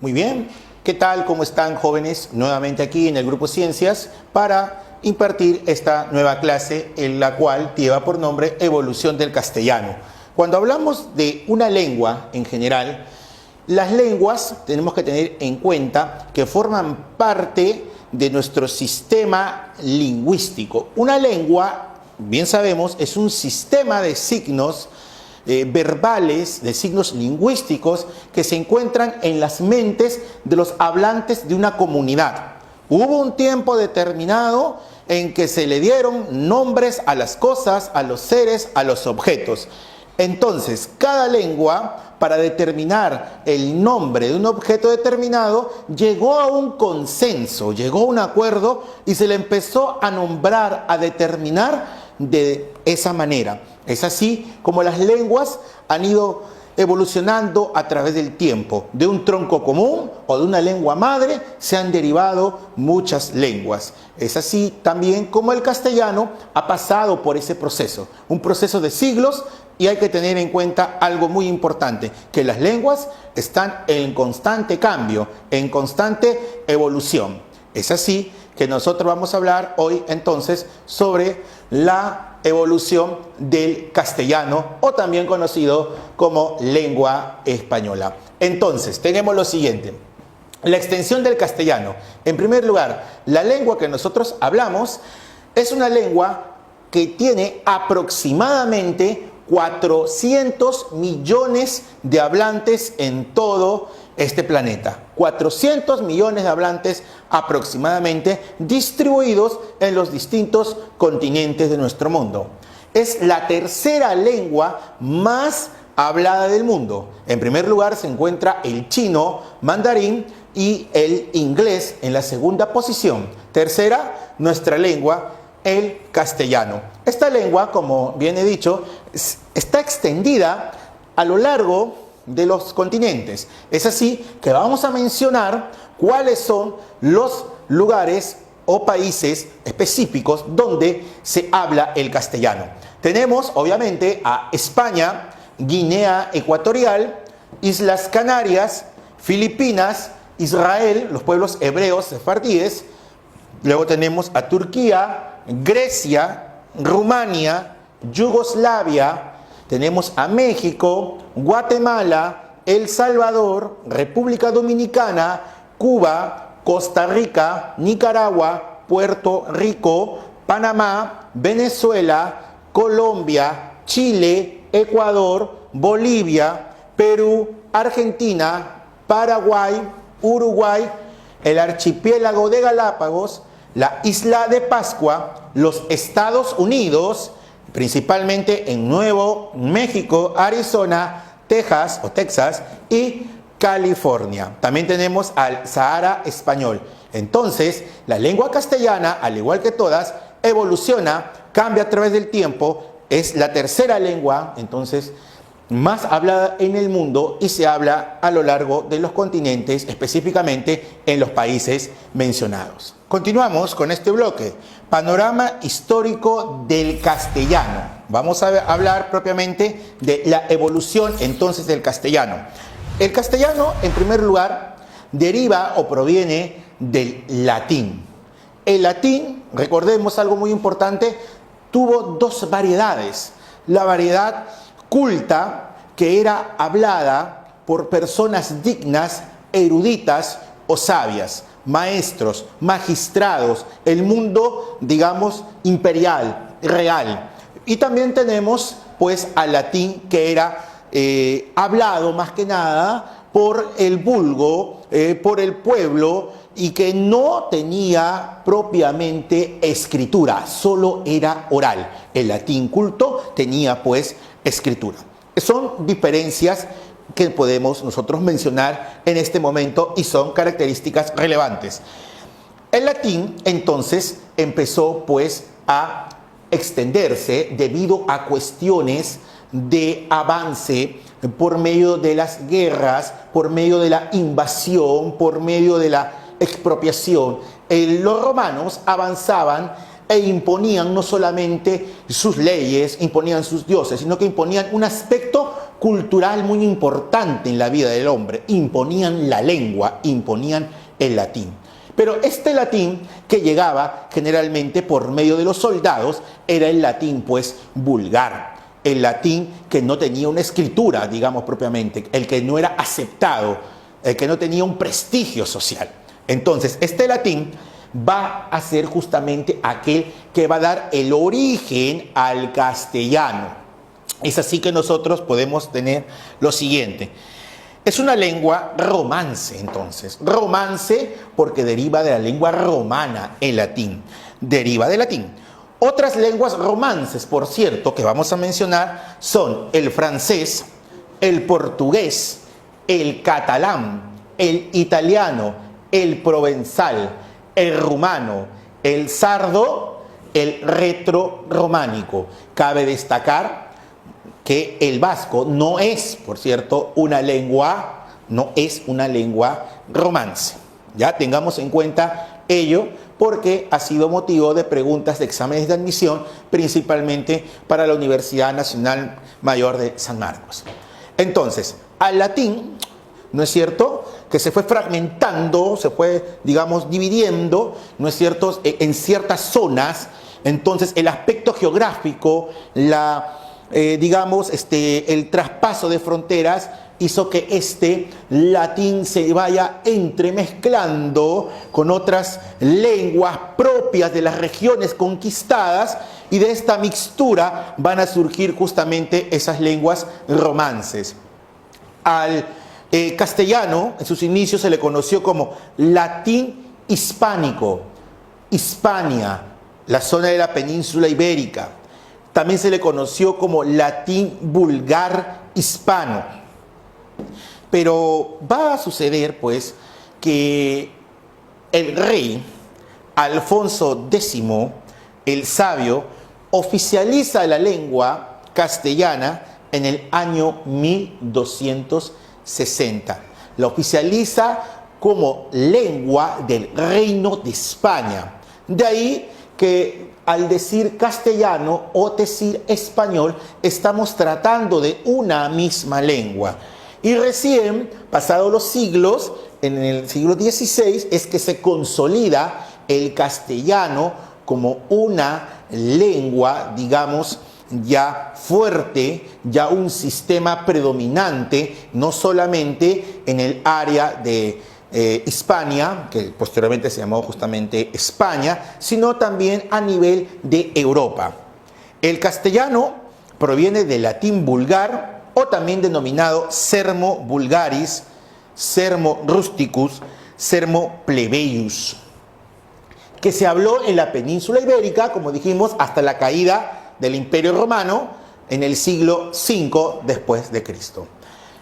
Muy bien, ¿qué tal? ¿Cómo están, jóvenes? Nuevamente aquí en el Grupo Ciencias para impartir esta nueva clase en la cual lleva por nombre Evolución del Castellano. Cuando hablamos de una lengua en general, las lenguas tenemos que tener en cuenta que forman parte de nuestro sistema lingüístico. Una lengua, bien sabemos, es un sistema de signos verbales, de signos lingüísticos que se encuentran en las mentes de los hablantes de una comunidad. Hubo un tiempo determinado en que se le dieron nombres a las cosas, a los seres, a los objetos. Entonces, cada lengua, para determinar el nombre de un objeto determinado, llegó a un consenso, llegó a un acuerdo y se le empezó a nombrar, a determinar de esa manera. Es así como las lenguas han ido evolucionando a través del tiempo. De un tronco común o de una lengua madre se han derivado muchas lenguas. Es así también como el castellano ha pasado por ese proceso, un proceso de siglos, y hay que tener en cuenta algo muy importante, que las lenguas están en constante cambio, en constante evolución. Es así que nosotros vamos a hablar hoy entonces sobre la evolución del castellano, o también conocido como lengua española. Entonces, tenemos lo siguiente: la extensión del castellano. En primer lugar, la lengua que nosotros hablamos es una lengua que tiene aproximadamente 400 millones de hablantes en todo este planeta. 400 millones de hablantes aproximadamente, distribuidos en los distintos continentes de nuestro mundo. Es la tercera lengua más hablada del mundo. En primer lugar se encuentra el chino, mandarín, y el inglés en la segunda posición. Tercera, nuestra lengua, el castellano. Esta lengua, como bien he dicho, está extendida a lo largo de los continentes. Es así que vamos a mencionar cuáles son los lugares o países específicos donde se habla el castellano. Tenemos obviamente a España, Guinea Ecuatorial, Islas Canarias, Filipinas, Israel, los pueblos hebreos sefardíes. Luego tenemos a Turquía, Grecia, Rumania, Yugoslavia. Tenemos a México, Guatemala, El Salvador, República Dominicana, Cuba, Costa Rica, Nicaragua, Puerto Rico, Panamá, Venezuela, Colombia, Chile, Ecuador, Bolivia, Perú, Argentina, Paraguay, Uruguay, el archipiélago de Galápagos, la isla de Pascua, los Estados Unidos, principalmente en Nuevo México, Arizona, Texas o Texas y California. También tenemos al Sahara español. Entonces, la lengua castellana, al igual que todas, evoluciona, cambia a través del tiempo, es la tercera lengua, entonces, más hablada en el mundo, y se habla a lo largo de los continentes, específicamente en los países mencionados. Continuamos con este bloque, panorama histórico del castellano. Vamos a hablar propiamente de la evolución entonces del castellano. El castellano, en primer lugar, deriva o proviene del latín. El latín, recordemos algo muy importante, tuvo dos variedades. La variedad culta, que era hablada por personas dignas, eruditas o sabias, maestros, magistrados, el mundo, digamos, imperial, real. Y también tenemos, pues, al latín, que era hablado más que nada por el vulgo, por el pueblo, y que no tenía propiamente escritura, solo era oral. El latín culto tenía, pues, escritura. Son diferencias que podemos nosotros mencionar en este momento y son características relevantes. El latín entonces empezó pues a extenderse debido a cuestiones de avance por medio de las guerras, por medio de la invasión, por medio de la expropiación. Los romanos avanzaban e imponían no solamente sus leyes, imponían sus dioses, sino que imponían un aspecto cultural muy importante en la vida del hombre. Imponían la lengua, imponían el latín. Pero este latín que llegaba generalmente por medio de los soldados era el latín pues vulgar, el latín que no tenía una escritura, digamos propiamente, el que no era aceptado, el que no tenía un prestigio social. Entonces, este latín va a ser justamente aquel que va a dar el origen al castellano. Es así que nosotros podemos tener lo siguiente. Es una lengua romance, entonces. Romance porque deriva de la lengua romana, el latín. Deriva del latín. Otras lenguas romances, por cierto, que vamos a mencionar, son el francés, el portugués, el catalán, el italiano, el provenzal, el rumano, el sardo, el retrorománico. Cabe destacar que el vasco no es, por cierto, una lengua romance. Ya tengamos en cuenta ello porque ha sido motivo de preguntas de exámenes de admisión, principalmente para la Universidad Nacional Mayor de San Marcos. Entonces, al latín, ¿no es cierto?, que se fue fragmentando, se fue, digamos, dividiendo, ¿no es cierto?, en ciertas zonas. Entonces, el aspecto geográfico, el traspaso de fronteras hizo que este latín se vaya entremezclando con otras lenguas propias de las regiones conquistadas, y de esta mixtura van a surgir justamente esas lenguas romances. Al castellano, en sus inicios se le conoció como latín hispánico, Hispania, la zona de la península ibérica. También se le conoció como latín vulgar hispano. Pero va a suceder, pues, que el rey Alfonso X, el sabio, oficializa la lengua castellana en el año 1260. La oficializa como lengua del Reino de España. De ahí que al decir castellano o decir español, estamos tratando de una misma lengua. Y recién, pasados los siglos, en el siglo XVI, es que se consolida el castellano como una lengua, digamos, ya fuerte, ya un sistema predominante, no solamente en el área de Hispania, que posteriormente se llamó justamente España, sino también a nivel de Europa. El castellano proviene del latín vulgar, o también denominado sermo vulgaris, sermo rusticus, sermo plebeius, que se habló en la península ibérica, como dijimos, hasta la caída del Imperio Romano en el siglo V después de Cristo.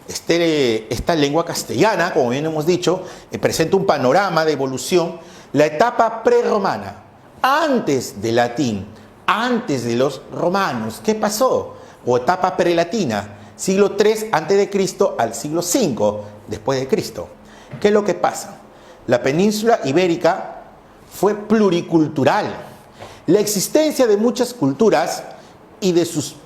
Esta lengua castellana, como bien hemos dicho, presenta un panorama de evolución. La etapa prerromana, antes del latín, antes de los romanos, ¿qué pasó? O etapa prelatina, siglo III a.C. al siglo V después de Cristo. ¿Qué es lo que pasa? La península ibérica fue pluricultural. La existencia de muchas culturas y de sus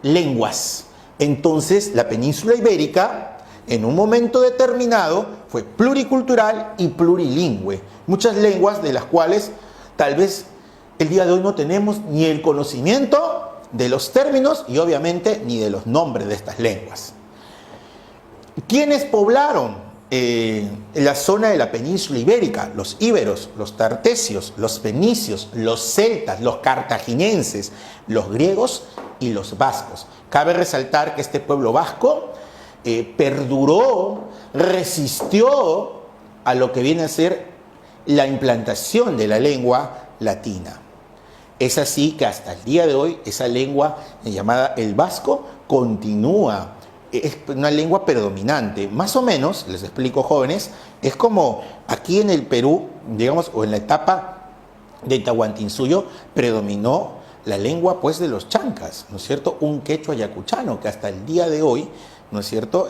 lenguas. Entonces, la península ibérica, en un momento determinado, fue pluricultural y plurilingüe. Muchas lenguas de las cuales tal vez el día de hoy no tenemos ni el conocimiento de los términos y obviamente ni de los nombres de estas lenguas. ¿Quiénes poblaron la zona de la península ibérica? Los íberos, los tartesios, los fenicios, los celtas, los cartaginenses, los griegos y los vascos. Cabe resaltar que este pueblo vasco perduró, resistió a lo que viene a ser la implantación de la lengua latina. Es así que hasta el día de hoy esa lengua llamada el vasco continúa. Es una lengua predominante. Más o menos, les explico, jóvenes, es como aquí en el Perú, digamos, o en la etapa de Tahuantinsuyo, predominó la lengua pues de los chancas, ¿no es cierto? Un quechua ayacuchano que hasta el día de hoy, ¿no es cierto?,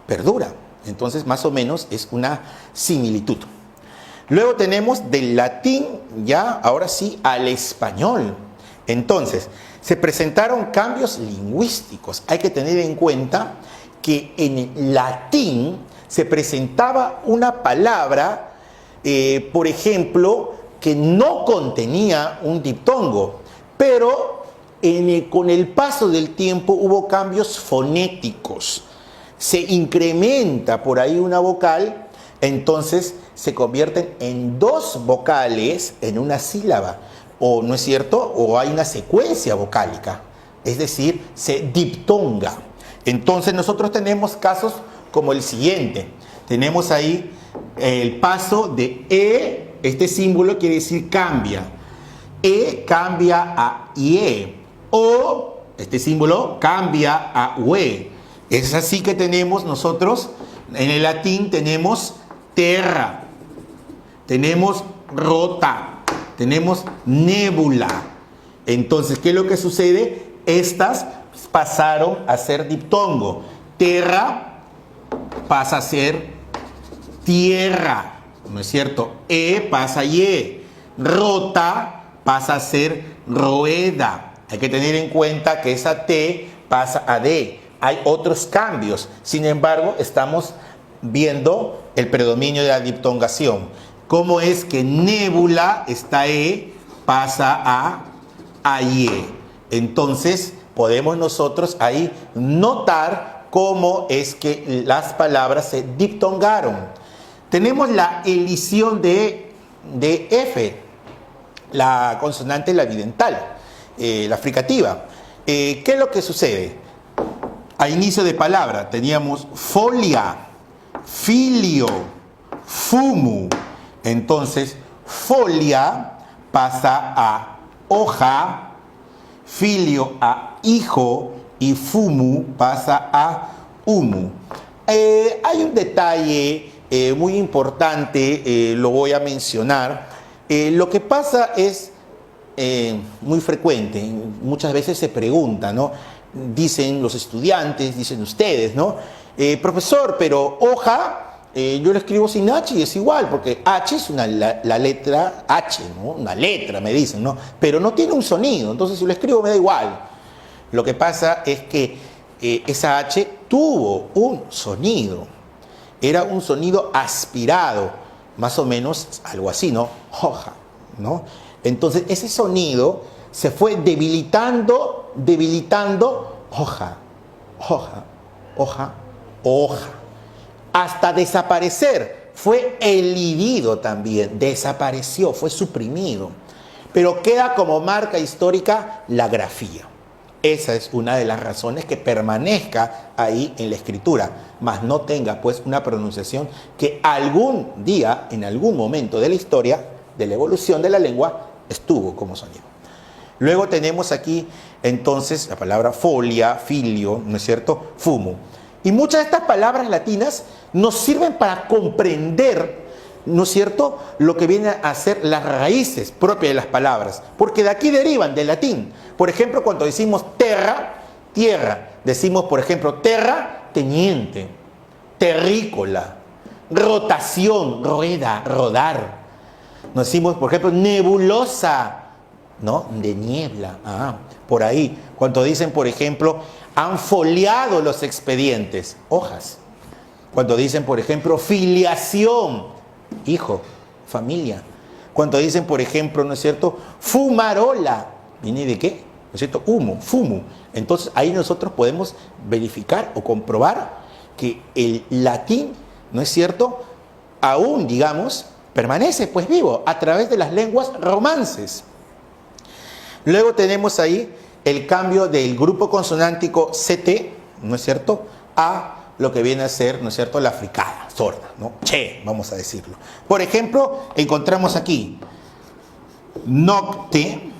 perdura. Entonces, más o menos es una similitud. Luego tenemos del latín, ya, ahora sí, al español. Entonces, se presentaron cambios lingüísticos. Hay que tener en cuenta que en el latín se presentaba una palabra, por ejemplo, que no contenía un diptongo, pero con el paso del tiempo hubo cambios fonéticos. Se incrementa por ahí una vocal, entonces se convierten en dos vocales en una sílaba, o no es cierto, o hay una secuencia vocálica, es decir, se diptonga. Entonces nosotros tenemos casos como el siguiente. Tenemos ahí el paso de E, este símbolo quiere decir cambia. E cambia a IE. O, este símbolo cambia a UE. Es así que tenemos nosotros, en el latín tenemos terra, tenemos rota, tenemos nébula. Entonces, ¿qué es lo que sucede? Estas pasaron a ser diptongo. Terra pasa a ser tierra, ¿no es cierto? E pasa a ye. Rota pasa a ser roeda. Hay que tener en cuenta que esa T pasa a D. Hay otros cambios. Sin embargo, estamos viendo el predominio de la diptongación. ¿Cómo es que nébula, esta E, pasa a ye? Entonces, podemos nosotros ahí notar cómo es que las palabras se diptongaron. Tenemos la elisión de F, la consonante labidental, la fricativa. ¿Qué es lo que sucede? A inicio de palabra teníamos folia, filio, fumu. Entonces, folia pasa a hoja, filio a hijo y fumu pasa a humu. Hay un detalle muy importante, lo voy a mencionar. Lo que pasa es muy frecuente, muchas veces se pregunta, ¿no? Dicen los estudiantes, dicen ustedes, ¿no? Profesor, pero hoja, yo lo escribo sin H y es igual, porque H es la letra H, ¿no? Una letra, me dicen, ¿no? Pero no tiene un sonido, entonces si lo escribo me da igual. Lo que pasa es que esa H tuvo un sonido, era un sonido aspirado, más o menos algo así, ¿no? Hoja, ¿no? Entonces ese sonido se fue debilitando, hoja, hoja, hoja, hoja, hasta desaparecer. Fue elidido también, desapareció, fue suprimido. Pero queda como marca histórica la grafía. Esa es una de las razones que permanezca ahí en la escritura, mas no tenga pues una pronunciación que algún día, en algún momento de la historia, de la evolución de la lengua, estuvo como sonido. Luego tenemos aquí entonces la palabra folia, filio, ¿no es cierto? Fumu. Y muchas de estas palabras latinas nos sirven para comprender, ¿no es cierto?, lo que viene a ser las raíces propias de las palabras, porque de aquí derivan, del latín. Por ejemplo, cuando decimos terra, tierra, decimos, por ejemplo, terra, teniente, terrícola, rotación, rueda, rodar. Nos decimos, por ejemplo, nebulosa, ¿no? De niebla, por ahí. Cuando dicen, por ejemplo, han foliado los expedientes, hojas. Cuando dicen, por ejemplo, filiación, hijo, familia. Cuando dicen, por ejemplo, ¿no es cierto?, fumarola, ¿viene de qué? ¿No es cierto? Humo, fumo. Entonces ahí nosotros podemos verificar o comprobar que el latín, ¿no es cierto?, aún, digamos, permanece pues vivo a través de las lenguas romances. Luego tenemos ahí el cambio del grupo consonántico CT, ¿no es cierto?, a lo que viene a ser, ¿no es cierto?, la fricada, sorda, ¿no? Che, vamos a decirlo. Por ejemplo, encontramos aquí nocte,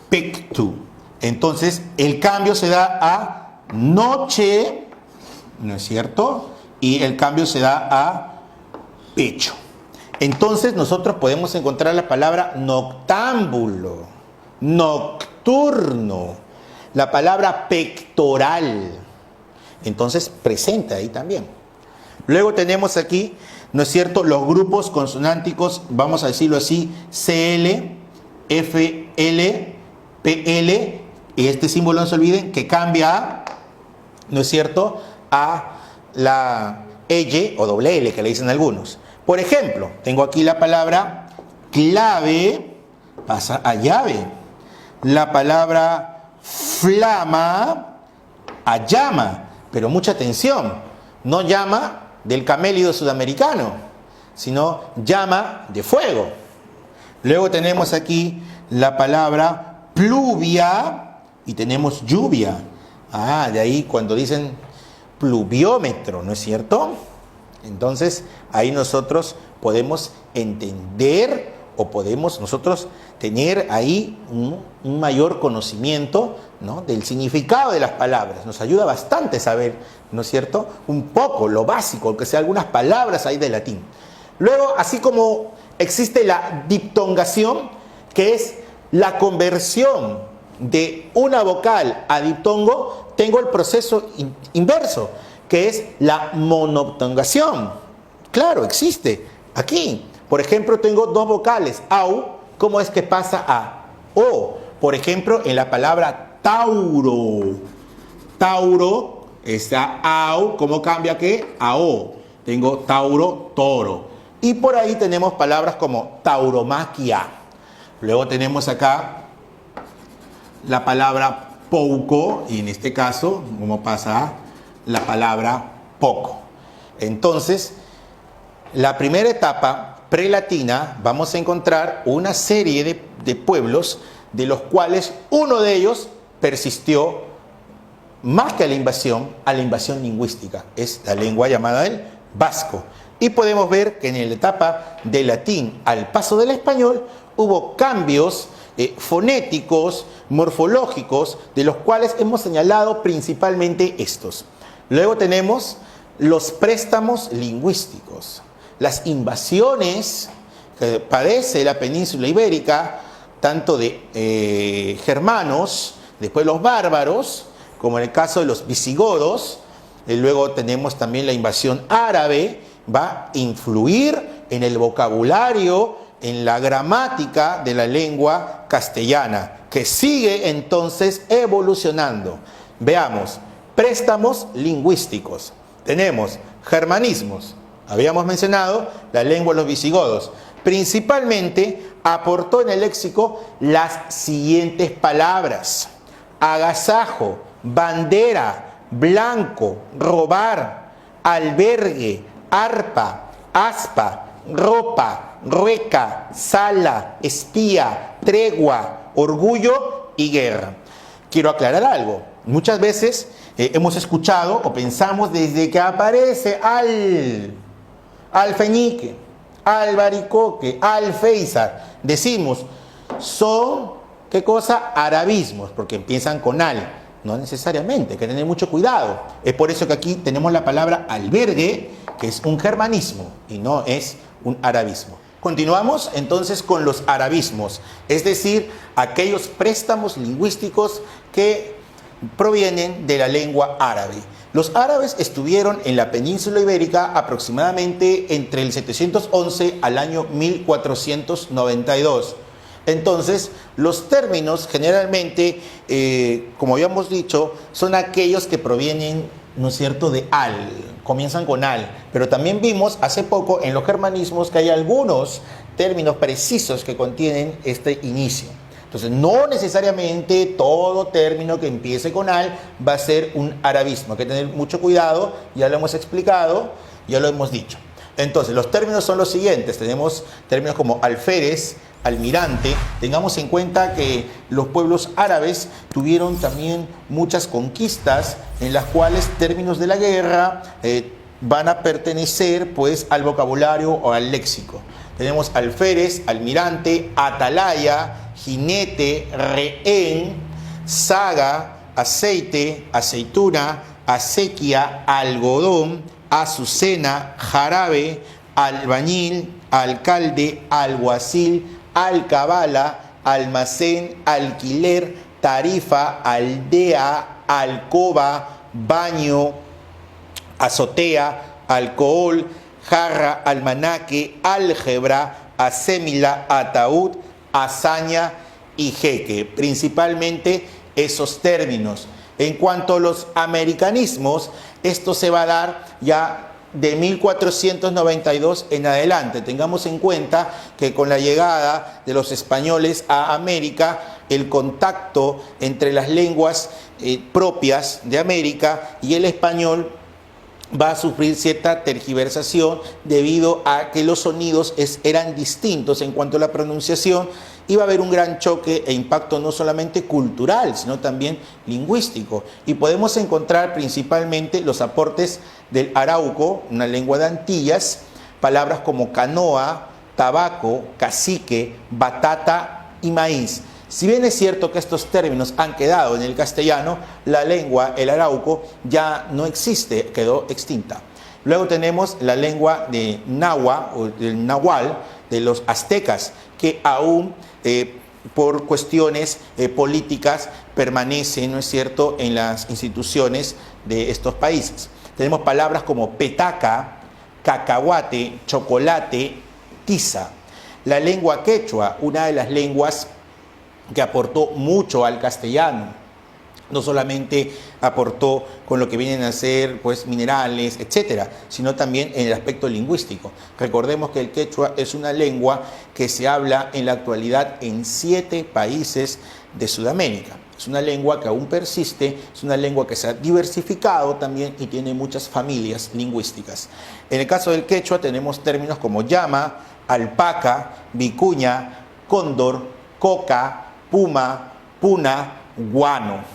pectu. Entonces, el cambio se da a noche, ¿no es cierto?, y el cambio se da a pecho. Entonces, nosotros podemos encontrar la palabra noctámbulo, nocturno, la palabra pectoral. Entonces, presente ahí también. Luego tenemos aquí, ¿no es cierto?, los grupos consonánticos, vamos a decirlo así, CL, FL, PL Y este símbolo, no se olviden, que cambia a, ¿no es cierto?, a la L o doble L que le dicen algunos. Por ejemplo, tengo aquí la palabra clave, pasa a llave. La palabra flama, a llama. Pero mucha atención, no llama del camélido sudamericano, sino llama de fuego. Luego tenemos aquí la palabra pluvia y tenemos lluvia. De ahí cuando dicen pluviómetro, ¿no es cierto? Entonces, ahí nosotros podemos entender o podemos nosotros tener ahí un mayor conocimiento, ¿no?, del significado de las palabras. Nos ayuda bastante saber, ¿no es cierto?, un poco lo básico, aunque sea algunas palabras ahí de latín. Luego, así como existe la diptongación, que es la conversión de una vocal a diptongo, tengo el proceso inverso, que es la monoptongación. Claro, existe aquí. Por ejemplo, tengo dos vocales, au, ¿cómo es que pasa a o? Por ejemplo, en la palabra Tauro. Tauro está au, ¿cómo cambia qué? A o. Tengo Tauro, toro. Y por ahí tenemos palabras como tauromaquia. Luego tenemos acá la palabra pouco, y en este caso, ¿cómo pasa a la palabra poco? Entonces, la primera etapa prelatina, vamos a encontrar una serie de pueblos, de los cuales uno de ellos persistió más que a la invasión lingüística. Es la lengua llamada el vasco. Y podemos ver que en la etapa del latín al paso del español hubo cambios fonéticos, morfológicos, de los cuales hemos señalado principalmente estos. Luego tenemos los préstamos lingüísticos, las invasiones que padece la península ibérica, tanto de germanos, después los bárbaros, como en el caso de los visigodos. Luego tenemos también la invasión árabe, va a influir en el vocabulario, en la gramática de la lengua castellana, que sigue entonces evolucionando. Veamos, préstamos lingüísticos. Tenemos germanismos. Habíamos mencionado la lengua de los visigodos. Principalmente aportó en el léxico las siguientes palabras: agasajo, bandera, blanco, robar, albergue, arpa, aspa, ropa, rueca, sala, espía, tregua, orgullo y guerra. Quiero aclarar algo. Muchas veces hemos escuchado o pensamos desde que aparece alfeñique, albaricoque, alféizar, decimos, son, ¿qué cosa? Arabismos, porque empiezan con al. No necesariamente, hay que tener mucho cuidado. Es por eso que aquí tenemos la palabra albergue, que es un germanismo y no es un arabismo. Continuamos entonces con los arabismos, es decir, aquellos préstamos lingüísticos que provienen de la lengua árabe. Los árabes estuvieron en la península ibérica aproximadamente entre el 711 al año 1492. Entonces, los términos generalmente, como habíamos dicho, son aquellos que provienen, ¿no es cierto?, de al, comienzan con al, pero también vimos hace poco en los germanismos que hay algunos términos precisos que contienen este inicio. Entonces, no necesariamente todo término que empiece con al va a ser un arabismo. Hay que tener mucho cuidado, ya lo hemos explicado, ya lo hemos dicho. Entonces, los términos son los siguientes. Tenemos términos como alférez, almirante. Tengamos en cuenta que los pueblos árabes tuvieron también muchas conquistas en las cuales términos de la guerra van a pertenecer pues al vocabulario o al léxico. Tenemos alférez, almirante, atalaya, jinete, rehén, saga, aceite, aceituna, acequia, algodón, azucena, jarabe, albañil, alcalde, alguacil, alcabala, almacén, alquiler, tarifa, aldea, alcoba, baño, azotea, alcohol, jarra, almanaque, álgebra, asémila, ataúd, hazaña y jeque. Principalmente esos términos. En cuanto a los americanismos, esto se va a dar ya de 1492 en adelante. Tengamos en cuenta que con la llegada de los españoles a América, el contacto entre las lenguas propias de América y el español va a sufrir cierta tergiversación debido a que los sonidos eran distintos en cuanto a la pronunciación, y va a haber un gran choque e impacto no solamente cultural, sino también lingüístico. Y podemos encontrar principalmente los aportes del arauco, una lengua de Antillas, palabras como canoa, tabaco, cacique, batata y maíz. Si bien es cierto que estos términos han quedado en el castellano, la lengua, el arauco, ya no existe, quedó extinta. Luego tenemos la lengua de Nahua, o del Nahual, de los aztecas, que aún por cuestiones políticas permanece, ¿no es cierto?, en las instituciones de estos países. Tenemos palabras como petaca, cacahuate, chocolate, tiza. La lengua quechua, una de las lenguas que aportó mucho al castellano. No solamente aportó con lo que vienen a ser pues minerales, etcétera, sino también en el aspecto lingüístico. Recordemos que el quechua es una lengua que se habla en la actualidad en 7 países de Sudamérica. Es una lengua que aún persiste, es una lengua que se ha diversificado también y tiene muchas familias lingüísticas. En el caso del quechua tenemos términos como llama, alpaca, vicuña, cóndor, coca, puma, puna, guano.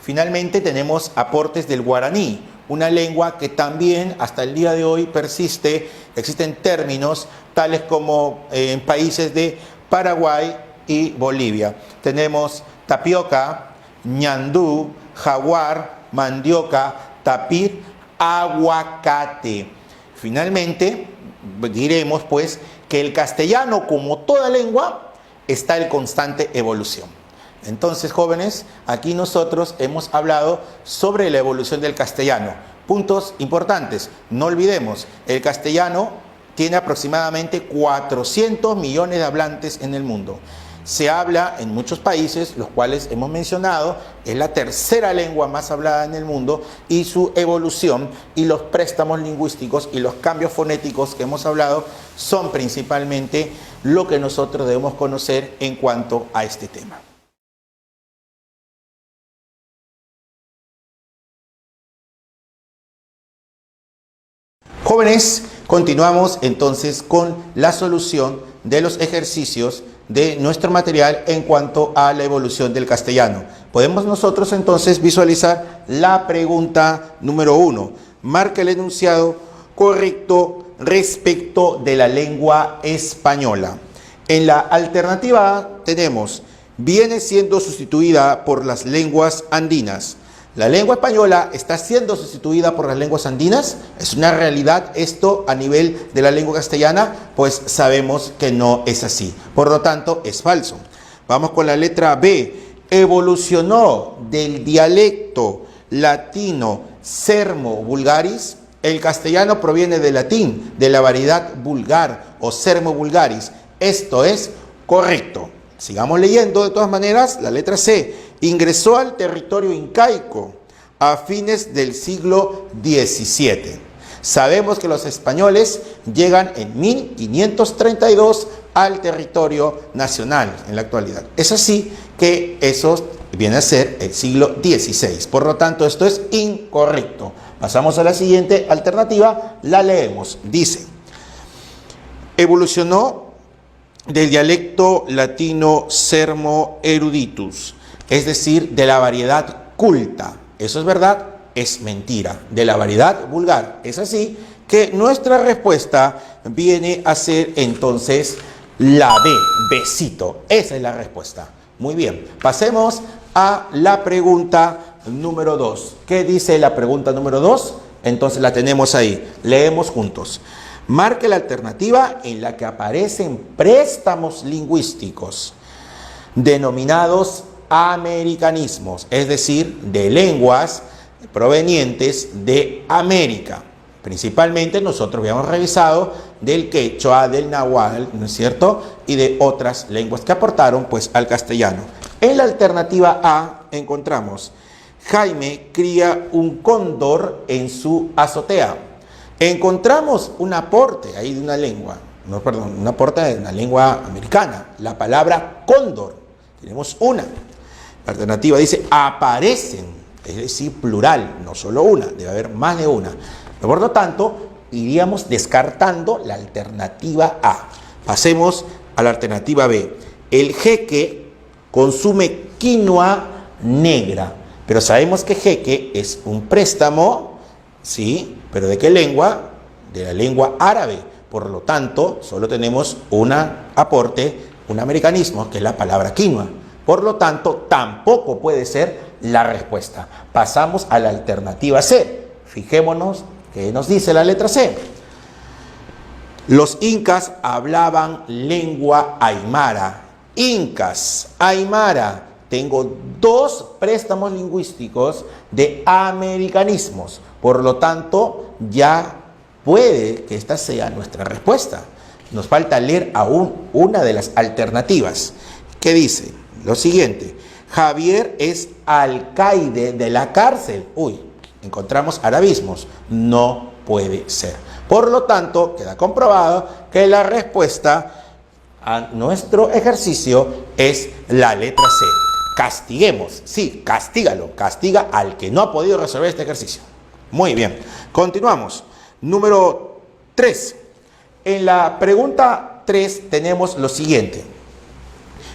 Finalmente tenemos aportes del guaraní, una lengua que también hasta el día de hoy persiste. Existen términos tales como en países de Paraguay y Bolivia. Tenemos tapioca, ñandú, jaguar, mandioca, tapir, aguacate. Finalmente diremos pues que el castellano, como toda lengua, está en constante evolución. Entonces, jóvenes, aquí nosotros hemos hablado sobre la evolución del castellano. Puntos importantes, no olvidemos, el castellano tiene aproximadamente 400 millones de hablantes en el mundo. Se habla en muchos países, los cuales hemos mencionado, es la tercera lengua más hablada en el mundo, y su evolución y los préstamos lingüísticos y los cambios fonéticos que hemos hablado son principalmente lo que nosotros debemos conocer en cuanto a este tema. Jóvenes, continuamos entonces con la solución de los ejercicios de nuestro material en cuanto a la evolución del castellano. Podemos nosotros entonces visualizar la pregunta número 1. Marca el enunciado correcto respecto de la lengua española. En la alternativa A tenemos, viene siendo sustituida por las lenguas andinas. ¿La lengua española está siendo sustituida por las lenguas andinas? ¿Es una realidad esto a nivel de la lengua castellana? Pues sabemos que no es así. Por lo tanto, es falso. Vamos con la letra B. Evolucionó del dialecto latino sermo vulgaris. El castellano proviene del latín, de la variedad vulgar o sermo vulgaris. Esto es correcto. Sigamos leyendo de todas maneras la letra C. Ingresó al territorio incaico a fines del siglo XVII. Sabemos que los españoles llegan en 1532 al territorio nacional en la actualidad. Es así que eso viene a ser el siglo XVI. Por lo tanto, esto es incorrecto. Pasamos a la siguiente alternativa, la leemos. Dice, evolucionó del dialecto latino sermo eruditus, es decir, de la variedad culta. ¿Eso es verdad? Es mentira. De la variedad vulgar. Es así que nuestra respuesta viene a ser entonces la B, besito. Esa es la respuesta. Muy bien. Pasemos a la pregunta número 2. ¿Qué dice la pregunta número 2? Entonces la tenemos ahí. Leemos juntos. Marque la alternativa en la que aparecen préstamos lingüísticos denominados americanismos, es decir, de lenguas provenientes de América. Principalmente nosotros habíamos revisado del quechua, del nahual, ¿no es cierto? Y de otras lenguas que aportaron pues al castellano. En la alternativa A encontramos: Jaime cría un cóndor en su azotea. Encontramos un aporte ahí de una lengua, no, perdón, un aporte de una lengua americana, la palabra cóndor. Tenemos una. La alternativa dice aparecen, es decir, plural, no solo una, debe haber más de una. Por lo tanto, iríamos descartando la alternativa A. Pasemos a la alternativa B. El jeque consume quinoa negra, pero sabemos que jeque es un préstamo, ¿sí? ¿Pero de qué lengua? De la lengua árabe. Por lo tanto, solo tenemos un aporte, un americanismo, que es la palabra quinoa. Por lo tanto, tampoco puede ser la respuesta. Pasamos a la alternativa C. Fijémonos qué nos dice la letra C. Los incas hablaban lengua aymara. Incas, aymara. Tengo dos préstamos lingüísticos de americanismos. Por lo tanto, ya puede que esta sea nuestra respuesta. Nos falta leer aún una de las alternativas. ¿Qué dice? Lo siguiente: Javier es alcaide de la cárcel. Uy, encontramos arabismos. No puede ser. Por lo tanto, queda comprobado que la respuesta a nuestro ejercicio es la letra C. Castiguemos. Sí, castígalo. Castiga al que no ha podido resolver este ejercicio. Muy bien. Continuamos. Número 3. En la pregunta 3 tenemos lo siguiente.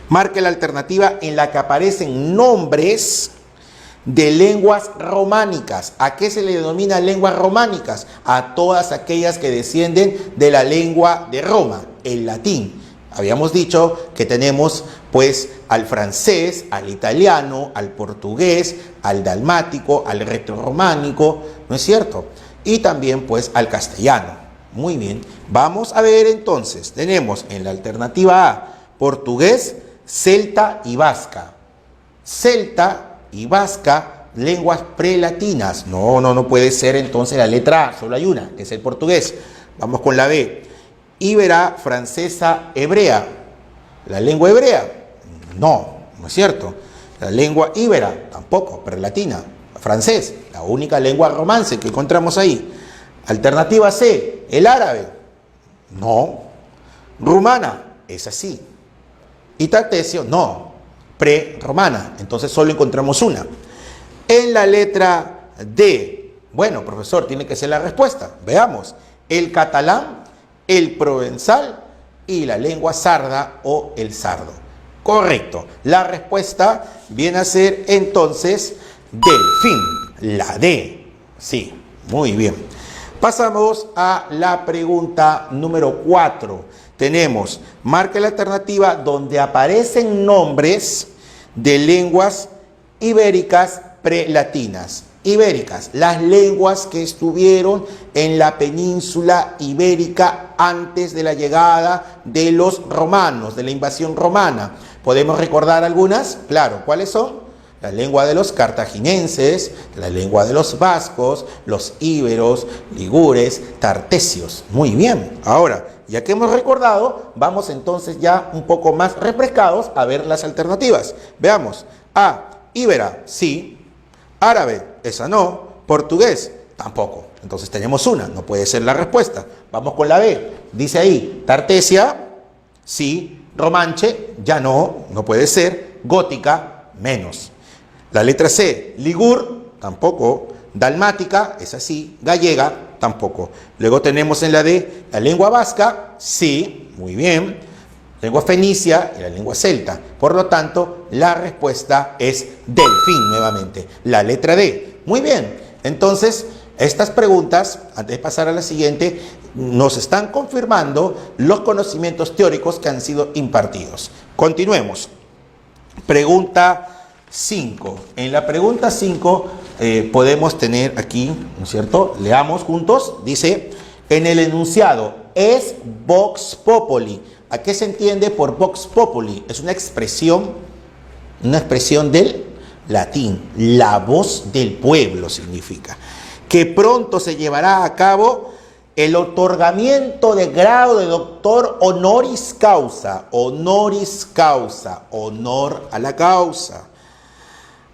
Marque la alternativa en la que aparecen nombres de lenguas románicas. ¿A qué se le denomina lenguas románicas? A todas aquellas que descienden de la lengua de Roma, el latín. Habíamos dicho que tenemos pues al francés, al italiano, al portugués, al dalmático, al retrorománico, ¿no es cierto? Y también pues al castellano. Muy bien, vamos a ver entonces. Tenemos en la alternativa A portugués, celta y vasca. Celta y vasca, lenguas prelatinas. No puede ser entonces la letra A, solo hay una, que es el portugués. Vamos con la B. Íbera, francesa, hebrea. ¿La lengua hebrea? No es cierto. La lengua íbera, tampoco, prelatina. Francés, la única lengua romance que encontramos ahí. Alternativa C, el árabe. No. Rumana, es así. Y tartesio, no, pre-romana, entonces solo encontramos una. En la letra D, bueno, profesor, tiene que ser la respuesta. Veamos, el catalán, el provenzal y la lengua sarda o el sardo. Correcto, la respuesta viene a ser entonces delfín, la D. Sí, muy bien. Pasamos a la pregunta número 4. Tenemos, marca la alternativa donde aparecen nombres de lenguas ibéricas prelatinas. Ibéricas, las lenguas que estuvieron en la península ibérica antes de la llegada de los romanos, de la invasión romana. ¿Podemos recordar algunas? Claro, ¿cuáles son? La lengua de los cartaginenses, la lengua de los vascos, los íberos, ligures, tartesios. Muy bien. Ahora, ya que hemos recordado, vamos entonces ya un poco más refrescados a ver las alternativas. Veamos. A, íbera, sí. Árabe, esa no. Portugués, tampoco. Entonces tenemos una, no puede ser la respuesta. Vamos con la B. Dice ahí, tartesia, sí. Romanche, ya no puede ser. Gótica, menos. La letra C, ligur, tampoco. Dalmática, es así. Gallega, tampoco. Luego tenemos en la D, la lengua vasca, sí, muy bien. Lengua fenicia y la lengua celta. Por lo tanto, la respuesta es delfín nuevamente. La letra D. Muy bien. Entonces, estas preguntas, antes de pasar a la siguiente, nos están confirmando los conocimientos teóricos que han sido impartidos. Continuemos. Pregunta 5. En la pregunta 5 podemos tener aquí, ¿no es cierto? Leamos juntos. Dice, en el enunciado, es vox populi. ¿A qué se entiende por vox populi? Es una expresión del latín. La voz del pueblo significa. Que pronto se llevará a cabo el otorgamiento de grado de doctor honoris causa, honor a la causa,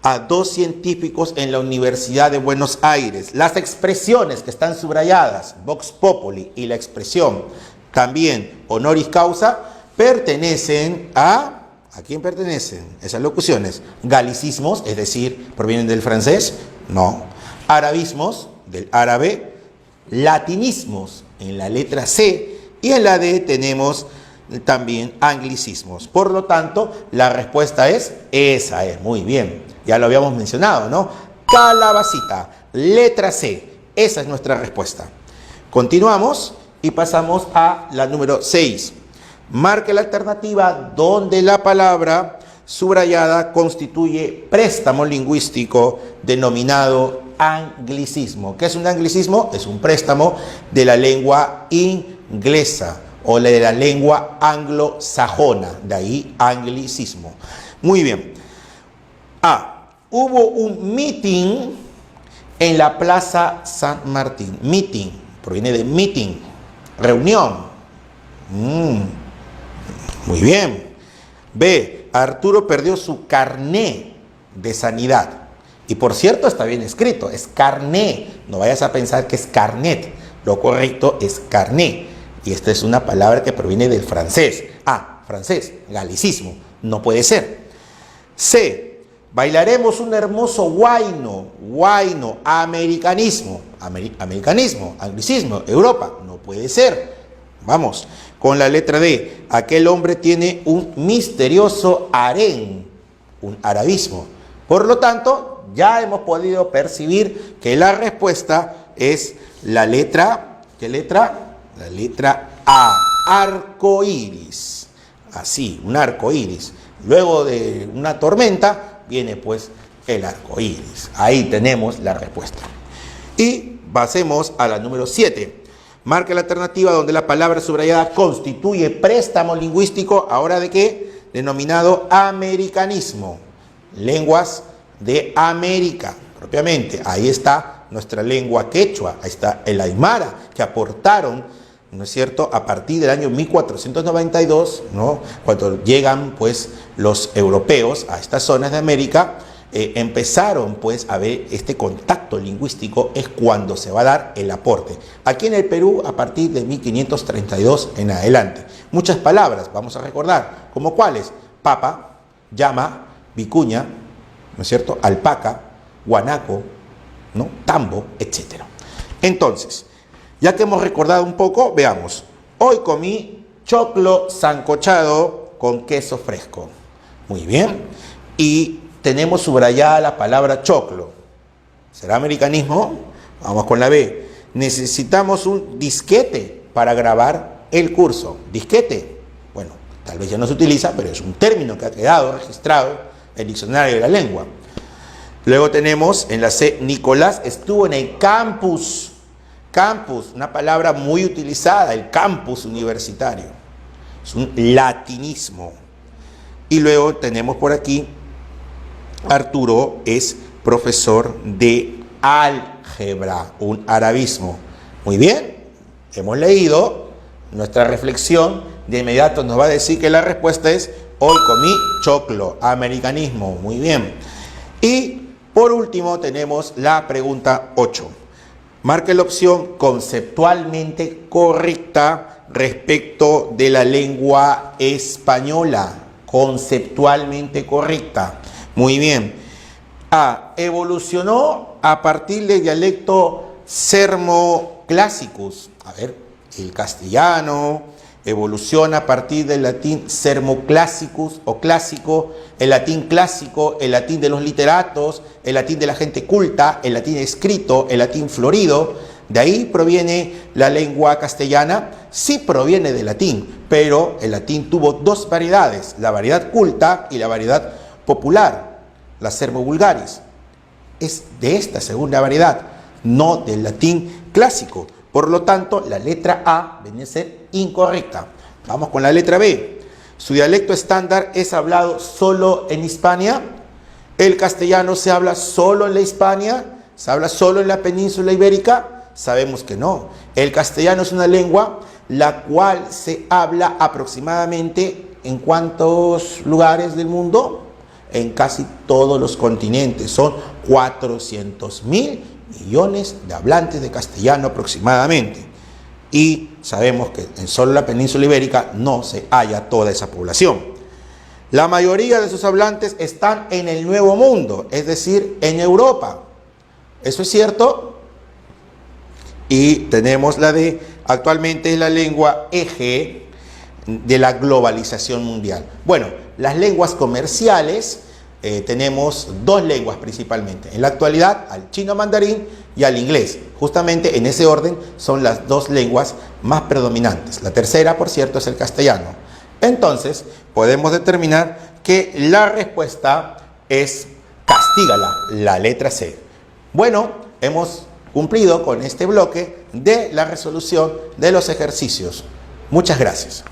a 2 científicos en la Universidad de Buenos Aires. Las expresiones que están subrayadas, Vox Populi, y la expresión también honoris causa, pertenecen a... ¿A quién pertenecen esas locuciones? Galicismos, es decir, provienen del francés, no. Arabismos, del árabe. Latinismos, en la letra C. Y en la D tenemos también anglicismos. Por lo tanto, la respuesta es esa, muy bien. Ya lo habíamos mencionado, ¿no? Calabacita, letra C. Esa es nuestra respuesta. Continuamos y pasamos a la número 6. Marque la alternativa donde la palabra subrayada constituye préstamo lingüístico denominado anglicismo. ¿Qué es un anglicismo? Es un préstamo de la lengua inglesa o de la lengua anglosajona, de ahí anglicismo. Muy bien. A. Hubo un meeting en la Plaza San Martín. Meeting, proviene de meeting, reunión. Muy bien. B. Arturo perdió su carné de sanidad. Y por cierto, está bien escrito, es carné. No vayas a pensar que es carnet. Lo correcto es carné. Y esta es una palabra que proviene del francés. Francés, galicismo. No puede ser. C. Bailaremos un hermoso huayno. Huayno, americanismo. Americanismo, anglicismo, Europa. No puede ser. Vamos. Con la letra D. Aquel hombre tiene un misterioso harén. Un arabismo. Por lo tanto, ya hemos podido percibir que la respuesta es la letra, ¿qué letra? La letra A, arcoíris. Así, un arcoíris. Luego de una tormenta viene pues el arcoíris. Ahí tenemos la respuesta. Y pasemos a la número 7. Marca la alternativa donde la palabra subrayada constituye préstamo lingüístico, ¿ahora de qué? Denominado americanismo. Lenguas de América, propiamente. Ahí está nuestra lengua quechua, ahí está el aymara, que aportaron, ¿no es cierto?, a partir del año 1492, ¿no?, cuando llegan, pues, los europeos a estas zonas de América, empezaron, pues, a ver este contacto lingüístico, es cuando se va a dar el aporte. Aquí en el Perú, a partir de 1532 en adelante. Muchas palabras, vamos a recordar, como cuáles: papa, llama, vicuña, ¿no es cierto?, alpaca, guanaco, ¿no?, tambo, etc. Entonces, ya que hemos recordado un poco, veamos. Hoy comí choclo sancochado con queso fresco. Muy bien. Y tenemos subrayada la palabra choclo. ¿Será americanismo? Vamos con la B. Necesitamos un disquete para grabar el curso. ¿Disquete? Bueno, tal vez ya no se utiliza, pero es un término que ha quedado registrado el diccionario de la lengua. Luego tenemos en la C, Nicolás estuvo en el campus. Campus, una palabra muy utilizada, el campus universitario. Es un latinismo. Y luego tenemos por aquí, Arturo es profesor de álgebra, un arabismo. Muy bien, hemos leído, nuestra reflexión de inmediato nos va a decir que la respuesta es: hoy comí choclo, americanismo. Muy bien. Y por último tenemos la pregunta 8. Marque la opción conceptualmente correcta respecto de la lengua española. Conceptualmente correcta. Muy bien. A. Evolucionó a partir del dialecto sermoclassicus. A ver, el castellano evoluciona a partir del latín sermoclassicus o clásico, el latín clásico, el latín de los literatos, el latín de la gente culta, el latín escrito, el latín florido. De ahí proviene la lengua castellana. Sí proviene del latín, pero el latín tuvo 2 variedades, la variedad culta y la variedad popular, la sermo-vulgaris. Es de esta segunda variedad, no del latín clásico. Por lo tanto, la letra A viene a ser incorrecta. Vamos con la letra B. Su dialecto estándar es hablado solo en Hispania. El castellano se habla solo en la Hispania. ¿Se habla solo en la península ibérica? Sabemos que no. El castellano es una lengua la cual se habla aproximadamente ¿en cuántos lugares del mundo? en casi todos los continentes. Son 400.000 millones de hablantes de castellano aproximadamente. Y sabemos que en solo la península ibérica no se halla toda esa población. La mayoría de sus hablantes están en el Nuevo Mundo, es decir, en Europa. ¿Eso es cierto? Y tenemos actualmente es la lengua eje de la globalización mundial. Bueno, las lenguas comerciales, tenemos dos lenguas principalmente. En la actualidad, al chino mandarín y al inglés. Justamente en ese orden son las dos lenguas más predominantes. La tercera, por cierto, es el castellano. Entonces, podemos determinar que la respuesta es Castígala, la letra C. Bueno, hemos cumplido con este bloque de la resolución de los ejercicios. Muchas gracias.